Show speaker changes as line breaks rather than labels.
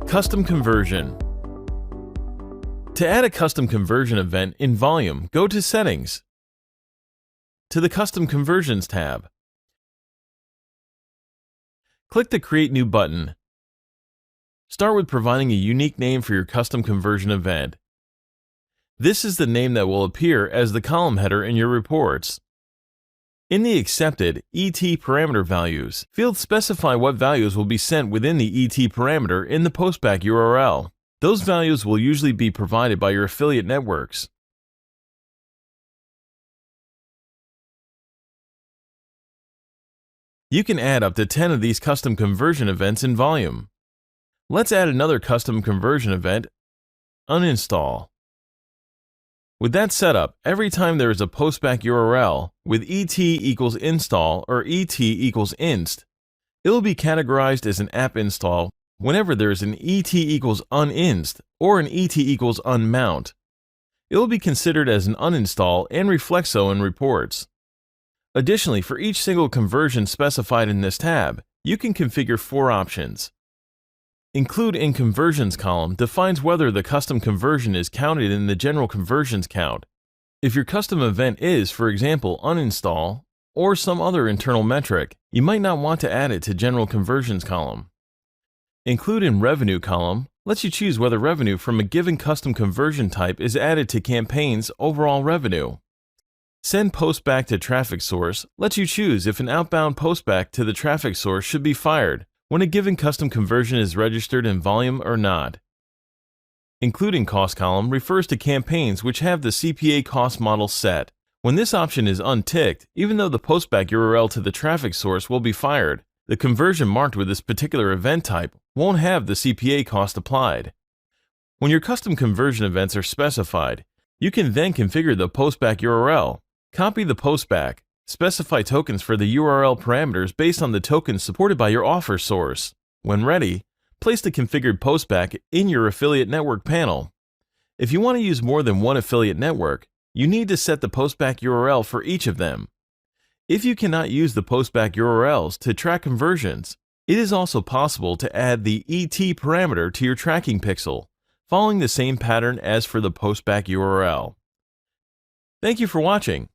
Custom conversion. To add a custom conversion event in Volume, go to Settings, to the Custom Conversions tab. Click the Create New button. Start with providing a unique name for your custom conversion event. This is the name that will appear as the column header in your reports. In the accepted ET parameter values field, specify what values will be sent within the ET parameter in the postback URL. Those values will usually be provided by your affiliate networks. You can add up to 10 of these custom conversion events in Volume. Let's add another custom conversion event, uninstall. With that setup, every time there is a postback URL with ET equals install or ET equals inst, it will be categorized as an app install whenever there is an ET equals uninst or an ET equals unmount. It will be considered as an uninstall and reflect so in reports. Additionally, for each single conversion specified in this tab, you can configure 4 options. Include in Conversions column defines whether the custom conversion is counted in the general conversions count. If your custom event is, for example, uninstall or some other internal metric, you might not want to add it to General Conversions column. Include in Revenue column lets you choose whether revenue from a given custom conversion type is added to campaign's overall revenue. Send postback to traffic source lets you choose if an outbound postback to the traffic source should be fired when a given custom conversion is registered in Volume or not. Including Cost column refers to campaigns which have the CPA cost model set. When this option is unticked, even though the postback URL to the traffic source will be fired, the conversion marked with this particular event type won't have the CPA cost applied. When your custom conversion events are specified, you can then configure the postback URL, copy the postback, specify tokens for the URL parameters based on the tokens supported by your offer source. When ready, place the configured postback in your affiliate network panel. If you want to use more than one affiliate network, you need to set the postback URL for each of them. If you cannot use the postback URLs to track conversions, it is also possible to add the ET parameter to your tracking pixel, following the same pattern as for the postback URL. Thank you for watching.